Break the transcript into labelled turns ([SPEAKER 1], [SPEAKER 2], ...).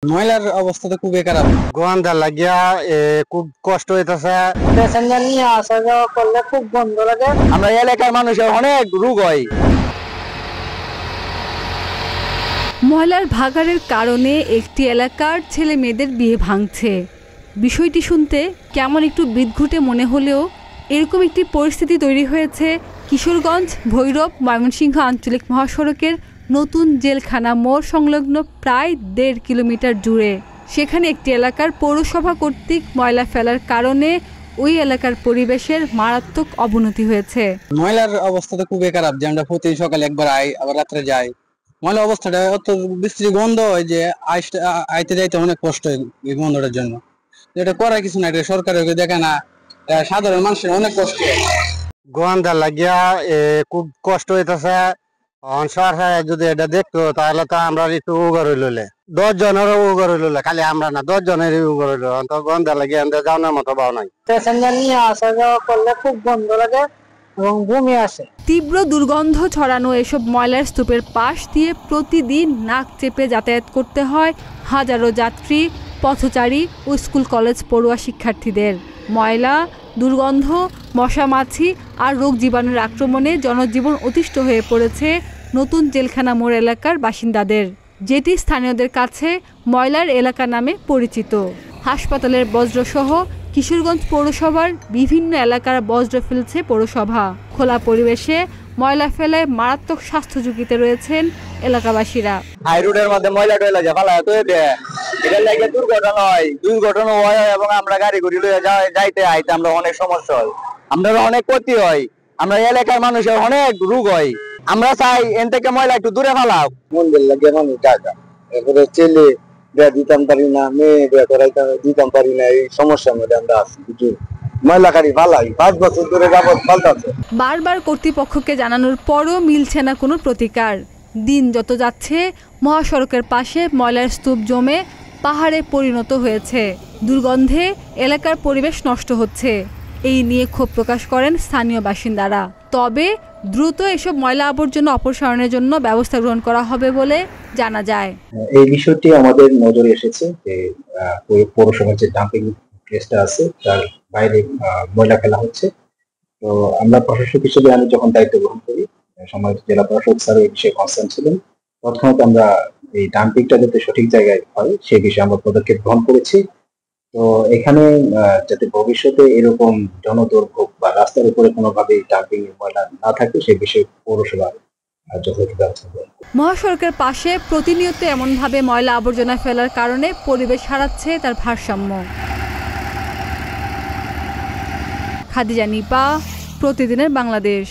[SPEAKER 1] ময়লার অবস্থা তো খুবই খারাপ,
[SPEAKER 2] গোয়ান্দা লাগিয়া খুব কষ্ট হইতেছে।
[SPEAKER 3] প্যাসেঞ্জার নিয়ে আসা যাওয়া করলে খুব বন্ধ লাগে।
[SPEAKER 2] আমরা এলাকার মানুষের অনেক রোগ হয়।
[SPEAKER 4] ময়লার ভাগাড়ের কারণে একটি এলাকার ছেলে মেয়েদের বিয়ে ভাঙছে। বিষয়টি শুনতে কেমন একটু বিদঘুটে মনে হলেও এরকম একটি পরিস্থিতি তৈরি হয়েছে কিশোরগঞ্জ ভৈরব ময়মনসিংহ আঞ্চলিক মহাসড়কের নতুন জেলখানা মোড় সংলগ্ন প্রায় ১.৫ কিলোমিটার জুড়ে। সেখানে একটি এলাকার পৌরসভা কর্তৃক ময়লা ফেলার কারণে ওই এলাকার পরিবেশের মারাত্মক অবনতি হয়েছে।
[SPEAKER 1] ময়লার অবস্থা তো খুবই খারাপ, যে আমরা প্রতিদিন সকালে একবার আই আবার রাত্রে যাই। ময়লা অবস্থাটা অত বিশ্রী গন্ধ হয় যে আইতে যাইতে অনেক কষ্ট হয় এই গন্ধটার জন্য। এটা করার কিছু না, এটা সরকারের দেখে না, সাধারণ মানুষের অনেক কষ্ট।
[SPEAKER 2] গোয়ান্দা লাগিয়া খুব কষ্ট হইতেছে। সরকার যদি এটা দেখতো তাহলে তো আমরা একটু উগর হইলে 10 জনেরও উগর হইলে, খালি আমরা না 10 জনের উগর হইল। গন্ধা লাগিয়ে যাওয়ার মতো পাও নাই।
[SPEAKER 3] প্যাসেঞ্জার নিয়ে আসা যাওয়া করলে খুব বন্ধ লাগে এবং বমি আসে।
[SPEAKER 4] তীব্র দুর্গন্ধ ছড়ানো এসব ময়লার স্তূপের পাশ দিয়ে প্রতিদিন নাক চেপে যাতায়াত করতে হয় হাজারো যাত্রী, পথচারী ও স্কুল কলেজ পড়ুয়া শিক্ষার্থীদের। ময়লা, দুর্গন্ধ, মশা মাছি আর রোগ জীবাণুর আক্রমণে জনজীবন অতিষ্ঠ হয়ে পড়েছে নতুন জেলখানা মোড় এলাকার বাসিন্দাদের, যেটি স্থানীয়দের কাছে ময়লার এলাকা নামে পরিচিত। হাসপাতালের বজ্রসহ কিশোরগঞ্জ পৌরসভার বিভিন্ন এলাকার বজ্র ফেলছে পৌরসভা। খোলা পরিবেশে ময়লা ফেলায় মারাত্মক স্বাস্থ্য ঝুঁকিতে রয়েছেন এলাকাবাসীরা।
[SPEAKER 2] হাই রোডের মধ্যে ময়লা টয়লা ফেলা তো এটা লাগে দুর্ঘটনা হয় এবং আমরা গাড়ি ঘুরি লইয়া যাইতে আইতে আমরা অনেক সমস্যা হয়, আমরা অনেক ক্ষতি হয়, আমরা এলাকার মানুষের অনেক রোগ হয়। আমরা চাই এন থেকে ময়লা একটু দূরে ফেলাও। মন্দির লাগে মানুষ টাকা, এরপরে ছেলে বিয়া দিতাম পারি না, মেয়ে বিয়া করাইতে দিতাম পারি না, এই সমস্যার মধ্যে আমরা আছি। ময়লাকারী ফালাই 5 বছর ধরে যাবত ফালতাছে।
[SPEAKER 4] বারবার কর্তৃপক্ষকে জানানোর পরও মিলছে না কোনো প্রতিকার। দিন যত যাচ্ছে মহাসড়কের পাশে ময়লার স্তূপ জমে পাহাড়ে পরিণত হয়েছে। দুর্গন্ধে এলাকার পরিবেশ নষ্ট হচ্ছে। এই নিয়ে ক্ষোভ প্রকাশ করেন স্থানীয় বাসিন্দারা। তবে দ্রুত এসব ময়লা আবর্জনা অপসারণের জন্য ব্যবস্থা গ্রহণ করা হবে বলে জানা যায়।
[SPEAKER 5] এই বিষয়টি আমাদের নজরে এসেছে যে পৌরসভার যে ডাম্পিং প্লেসটা আছে তার বাইরে ময়লা ফেলা হচ্ছে। তো আমরা প্রশাসক হিসেবে আমি যখন দায়িত্ব গ্রহণ করি, সম্মানিত জেলা প্রশাসক স্যার এই বিষয়ে কনসার্ন ছিলেন। তৎক্ষণাৎ আমরা এই ডাম্পিংটা যাতে সঠিক জায়গায় হয় সেই বিষয়ে আমরা পদক্ষেপ গ্রহণ করেছি। তো এখানে যাতে ভবিষ্যতে এরকম জনদুর্ভোগ বা রাস্তার উপরে কোনোভাবে ডাম্পিং এর ময়লা না থাকে সেই বিষয়ে পৌরসভা যথাযথ ব্যবস্থা নেবে।
[SPEAKER 4] মহাসড়কের পাশে প্রতিনিয়ত এমনভাবে ময়লা আবর্জনা ফেলার কারণে পরিবেশ হারাচ্ছে তার ভারসাম্য। খাদিজা নিপা, প্রতিদিনের বাংলাদেশ।